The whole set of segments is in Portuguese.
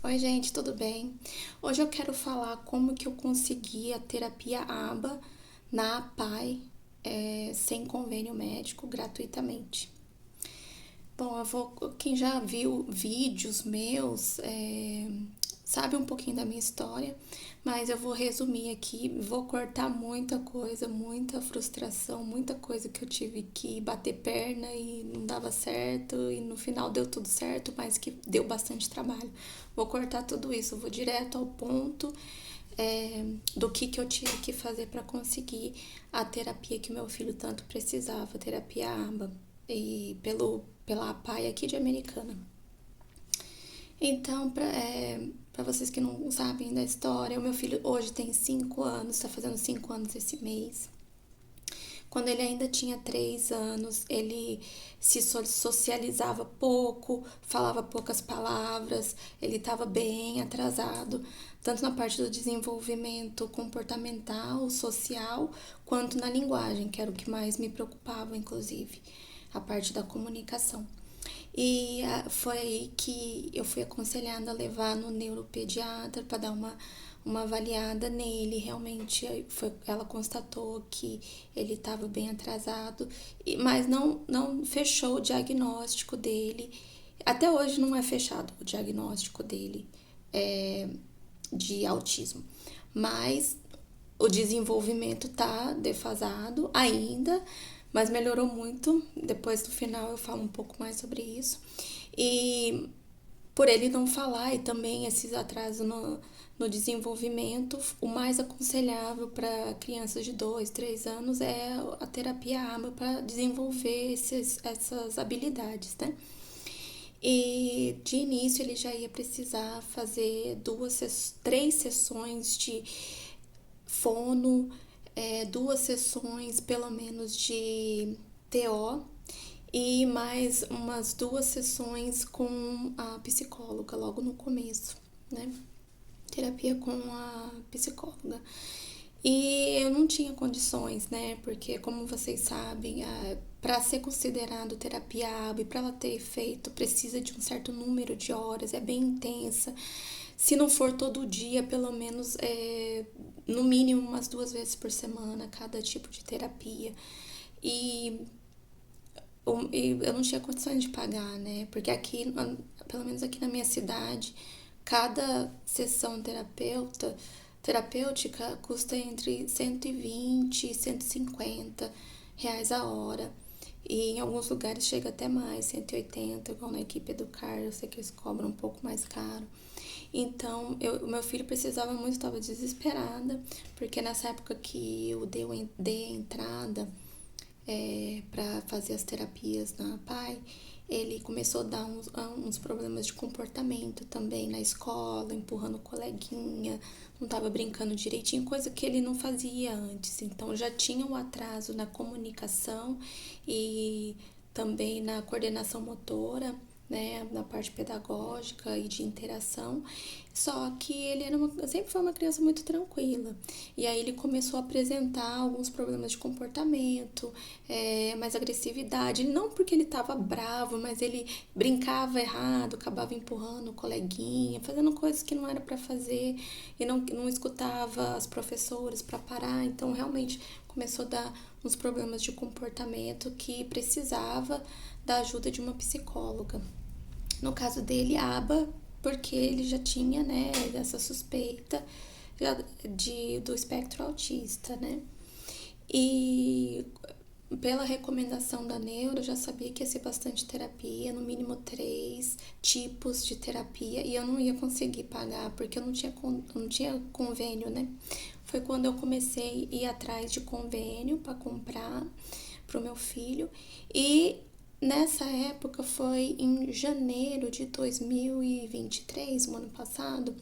Oi, gente, tudo bem? Hoje eu quero falar como que eu consegui a terapia ABA na APAE, sem convênio médico, gratuitamente. Bom, quem já viu vídeos meus, sabe um pouquinho da minha história, mas eu vou resumir aqui, vou cortar muita coisa, muita frustração, muita coisa que eu tive que bater perna e não dava certo, e no final deu tudo certo, mas que deu bastante trabalho. Vou cortar tudo isso, vou direto ao ponto, do que eu tive que fazer para conseguir a terapia que meu filho tanto precisava, a terapia ABA, e pela APAE aqui de Americana. Então, para vocês que não sabem da história, o meu filho hoje tem 5 anos, está fazendo 5 anos esse mês. Quando ele ainda tinha 3 anos, ele se socializava pouco, falava poucas palavras, ele estava bem atrasado, tanto na parte do desenvolvimento comportamental, social, quanto na linguagem, que era o que mais me preocupava, inclusive, a parte da comunicação. E foi aí que eu fui aconselhada a levar no neuropediatra para dar uma avaliada nele. Realmente ela constatou que ele estava bem atrasado, mas não fechou o diagnóstico dele. Até hoje não é fechado o diagnóstico dele de autismo. Mas o desenvolvimento tá defasado ainda, mas melhorou muito. Depois do final eu falo um pouco mais sobre isso. E por ele não falar e também esses atrasos no desenvolvimento, o mais aconselhável para crianças de 2 3 anos é a terapia ABA para desenvolver essas habilidades, né? E de início ele já ia precisar fazer 3 sessões de fono, 2 sessões pelo menos de TO e mais umas 2 sessões com a psicóloga logo no começo, né? Terapia com a psicóloga. E eu não tinha condições, né? Porque, como vocês sabem, para ser considerado terapia ABA e para ela ter efeito, precisa de um certo número de horas, é bem intensa. Se não for todo dia, pelo menos no mínimo umas 2 vezes por semana, cada tipo de terapia. E eu não tinha condições de pagar, né? Porque aqui, pelo menos aqui na minha cidade, cada sessão terapêutica custa entre 120 e 150 reais a hora. E em alguns lugares chega até mais, 180, igual na equipe Educar, eu sei que eles cobram um pouco mais caro. Então, o meu filho precisava muito, estava desesperada, porque nessa época que eu dei a entrada para fazer as terapias na PAI, ele começou a dar uns problemas de comportamento também na escola, empurrando o coleguinha, não estava brincando direitinho, coisa que ele não fazia antes. Então já tinha um atraso na comunicação e também na coordenação motora, né, na parte pedagógica e de interação, só que ele sempre foi uma criança muito tranquila, e aí ele começou a apresentar alguns problemas de comportamento, mais agressividade, não porque ele estava bravo, mas ele brincava errado, acabava empurrando o coleguinha, fazendo coisas que não era para fazer, e não escutava as professoras para parar, então realmente começou a dar uns problemas de comportamento que precisava da ajuda de uma psicóloga. No caso dele, ABA, porque ele já tinha, né, essa suspeita do espectro autista, né? E pela recomendação da neuro, eu já sabia que ia ser bastante terapia, no mínimo 3 tipos de terapia, e eu não ia conseguir pagar, porque eu não tinha convênio, né? Foi quando eu comecei a ir atrás de convênio para comprar pro meu filho, e nessa época foi em janeiro de 2023, o ano passado,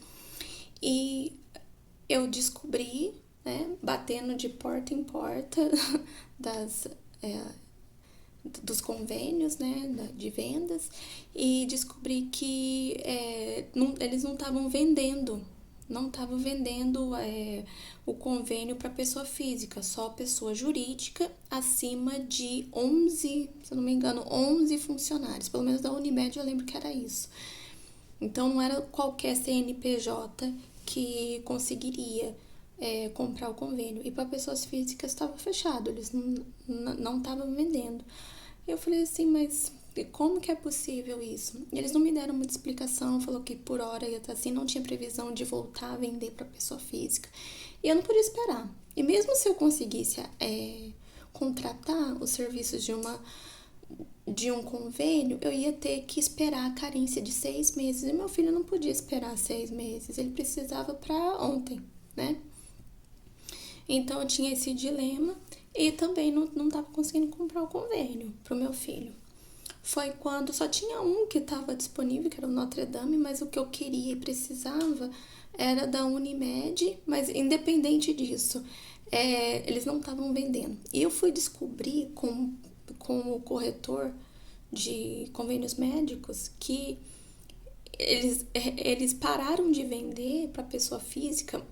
e eu descobri, né, batendo de porta em porta das, é, dos convênios, né, de vendas, e descobri que eles não estavam vendendo o convênio para pessoa física, só pessoa jurídica acima de 11, se eu não me engano, 11 funcionários, pelo menos da Unimed eu lembro que era isso. Então, não era qualquer CNPJ que conseguiria comprar o convênio. E para pessoas físicas estava fechado, eles não estavam vendendo. Eu falei assim, mas como que é possível isso? E eles não me deram muita explicação, falou que por hora ia estar assim, não tinha previsão de voltar a vender para pessoa física. E eu não podia esperar. E mesmo se eu conseguisse contratar os serviços de um convênio, eu ia ter que esperar a carência de 6 meses. E meu filho não podia esperar 6 meses, ele precisava para ontem, né? Então eu tinha esse dilema e também não estava conseguindo comprar o convênio para o meu filho. Foi quando só tinha um que estava disponível, que era o Notre Dame, mas o que eu queria e precisava era da Unimed, mas independente disso, eles não estavam vendendo. E eu fui descobrir com o corretor de convênios médicos que eles pararam de vender para pessoa física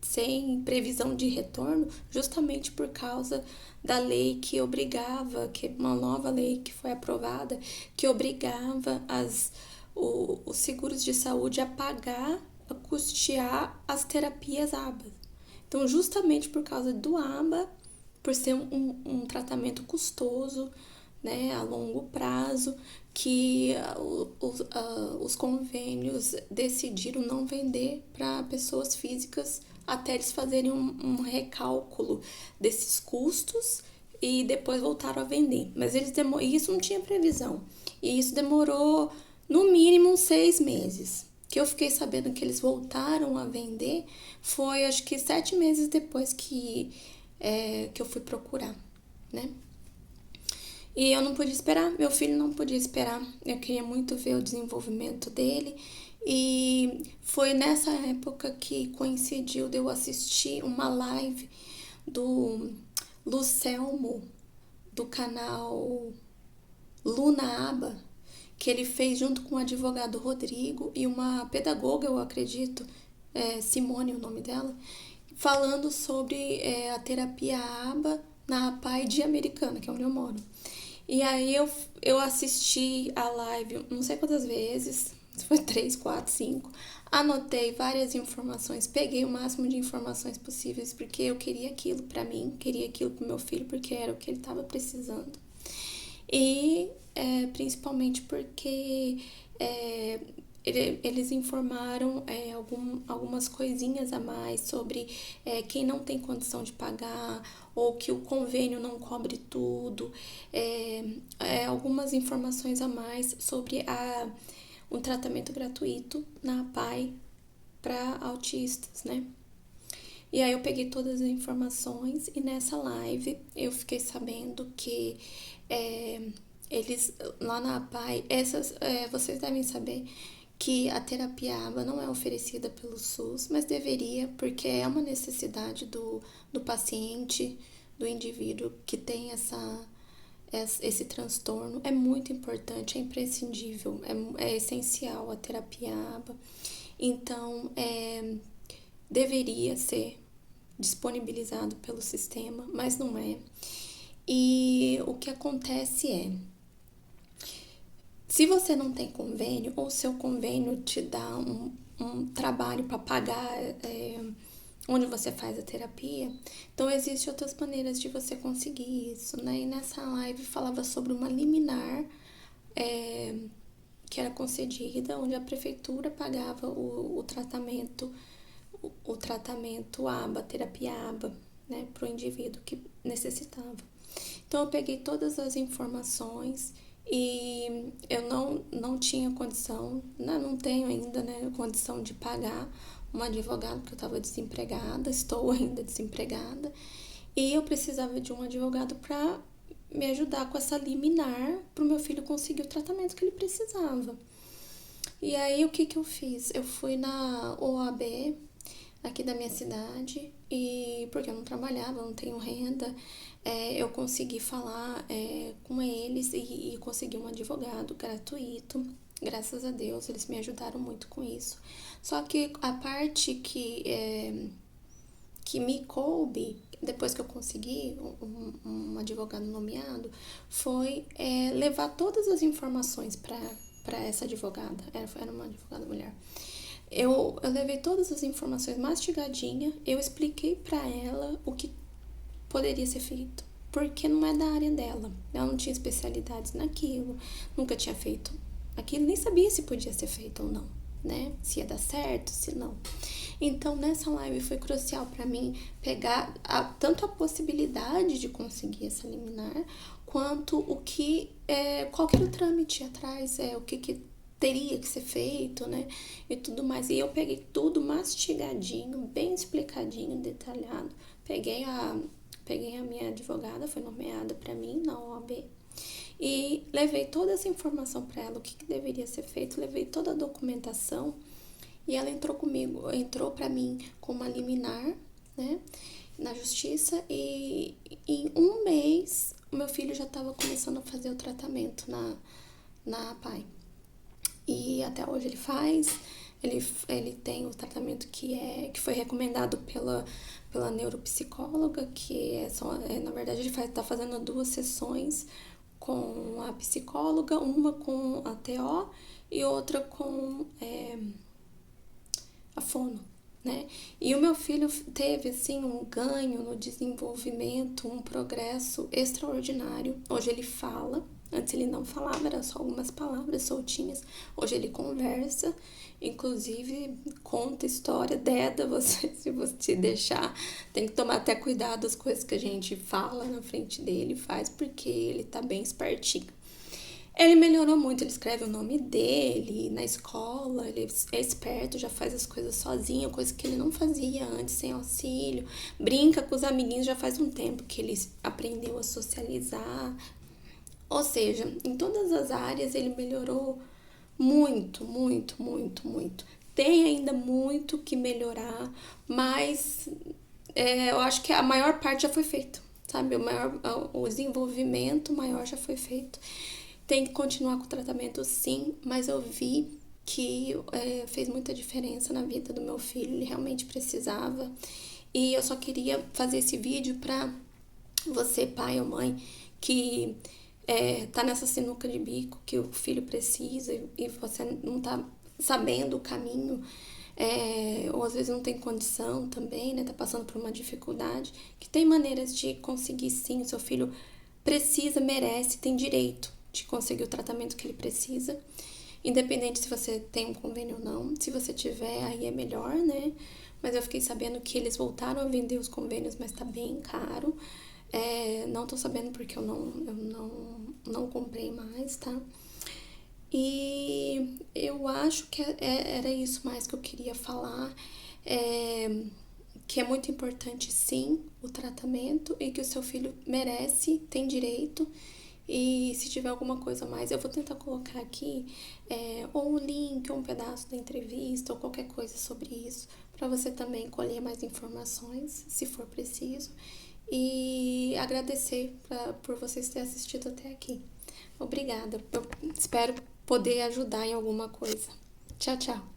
sem previsão de retorno, justamente por causa da lei que obrigava, que uma nova lei que foi aprovada, que obrigava os seguros de saúde a custear as terapias ABA. Então, justamente por causa do ABA, por ser um tratamento custoso, né, a longo prazo, que os convênios decidiram não vender para pessoas físicas até eles fazerem um recálculo desses custos e depois voltaram a vender. Mas isso não tinha previsão. E isso demorou no mínimo 6 meses. Que eu fiquei sabendo que eles voltaram a vender foi acho que 7 meses depois que eu fui procurar, né? E eu não podia esperar, meu filho não podia esperar. Eu queria muito ver o desenvolvimento dele. E foi nessa época que coincidiu de eu assistir uma live do Lucelmo, do canal Luna Aba, que ele fez junto com o advogado Rodrigo e uma pedagoga, eu acredito, Simone, o nome dela, falando sobre a terapia ABA na APAE Americana, que é onde eu moro. E aí eu assisti a live não sei quantas vezes, foi 3, 4, 5. Anotei várias informações, peguei o máximo de informações possíveis, porque eu queria aquilo pra mim, queria aquilo pro meu filho, porque era o que ele tava precisando. E principalmente porque eles informaram algumas coisinhas a mais sobre quem não tem condição de pagar ou que o convênio não cobre tudo, algumas informações a mais sobre um tratamento gratuito na APAE para autistas, né? E aí eu peguei todas as informações e nessa live eu fiquei sabendo que eles lá na APAE, vocês devem saber que a terapia ABA não é oferecida pelo SUS, mas deveria, porque é uma necessidade do paciente, do indivíduo que tem esse transtorno. É muito importante, é imprescindível, é essencial a terapia ABA. Então, deveria ser disponibilizado pelo sistema, mas não é. E o que acontece se você não tem convênio ou seu convênio te dá um trabalho para pagar onde você faz a terapia, então existem outras maneiras de você conseguir isso, né? E nessa live falava sobre uma liminar que era concedida, onde a prefeitura pagava o tratamento ABA, terapia ABA, né, para o indivíduo que necessitava. Então eu peguei todas as informações e eu não tinha condição, não tenho ainda, né, condição de pagar um advogado, porque eu estava desempregada, estou ainda desempregada, e eu precisava de um advogado para me ajudar com essa liminar para o meu filho conseguir o tratamento que ele precisava. E aí o que eu fiz? Eu fui na OAB aqui da minha cidade, e porque eu não trabalhava, não tenho renda, eu consegui falar com eles e consegui um advogado gratuito. Graças a Deus, eles me ajudaram muito com isso. Só que a parte que me coube, depois que eu consegui um advogado nomeado, foi levar todas as informações para essa advogada, era uma advogada mulher. Eu levei todas as informações mastigadinha, eu expliquei para ela o que poderia ser feito, porque não é da área dela. Ela não tinha especialidades naquilo, nunca tinha feito aquilo, nem sabia se podia ser feito ou não, né? Se ia dar certo, se não. Então, nessa live foi crucial para mim pegar tanto a possibilidade de conseguir essa liminar, quanto qual que era o trâmite atrás, o que teria que ser feito, né? E tudo mais. E eu peguei tudo mastigadinho, bem explicadinho, detalhado. Peguei a minha advogada, foi nomeada para mim na OAB. E levei toda essa informação para ela, o que deveria ser feito, levei toda a documentação. E ela entrou para mim com uma liminar, né, na justiça, e em um mês o meu filho já estava começando a fazer o tratamento na APAE. E até hoje ele faz, ele tem o tratamento que foi recomendado pela neuropsicóloga, na verdade ele tá fazendo 2 sessões com a psicóloga, uma com a TO e outra com a fono, né? E o meu filho teve, assim, um ganho no desenvolvimento, um progresso extraordinário. Hoje ele fala, antes ele não falava, era só algumas palavras soltinhas. Hoje ele conversa, inclusive conta história, deda você, se você deixar. Tem que tomar até cuidado as coisas que a gente fala na frente dele, faz, porque ele tá bem espertinho. Ele melhorou muito, ele escreve o nome dele na escola, ele é esperto, já faz as coisas sozinho, coisa que ele não fazia antes, sem auxílio. Brinca com os amiguinhos já faz um tempo que ele aprendeu a socializar. Ou seja, em todas as áreas ele melhorou muito, muito, muito, muito. Tem ainda muito que melhorar, mas eu acho que a maior parte já foi feito, sabe? O desenvolvimento maior já foi feito. Tem que continuar com o tratamento, sim, mas eu vi que fez muita diferença na vida do meu filho, ele realmente precisava. E eu só queria fazer esse vídeo pra você, pai ou mãe, que tá nessa sinuca de bico, que o filho precisa e você não tá sabendo o caminho, ou às vezes não tem condição também, né, tá passando por uma dificuldade, que tem maneiras de conseguir, sim, o seu filho precisa, merece, tem direito de conseguir o tratamento que ele precisa, independente se você tem um convênio ou não. Se você tiver, aí é melhor, né? Mas eu fiquei sabendo que eles voltaram a vender os convênios, mas tá bem caro. Não tô sabendo porque eu não comprei mais, tá? E eu acho que era isso mais que eu queria falar. Que é muito importante, sim, o tratamento, e que o seu filho merece, tem direito. E se tiver alguma coisa a mais, eu vou tentar colocar aqui ou um link, ou um pedaço da entrevista, ou qualquer coisa sobre isso, para você também colher mais informações, se for preciso. E agradecer por vocês terem assistido até aqui. Obrigada. Eu espero poder ajudar em alguma coisa. Tchau, tchau.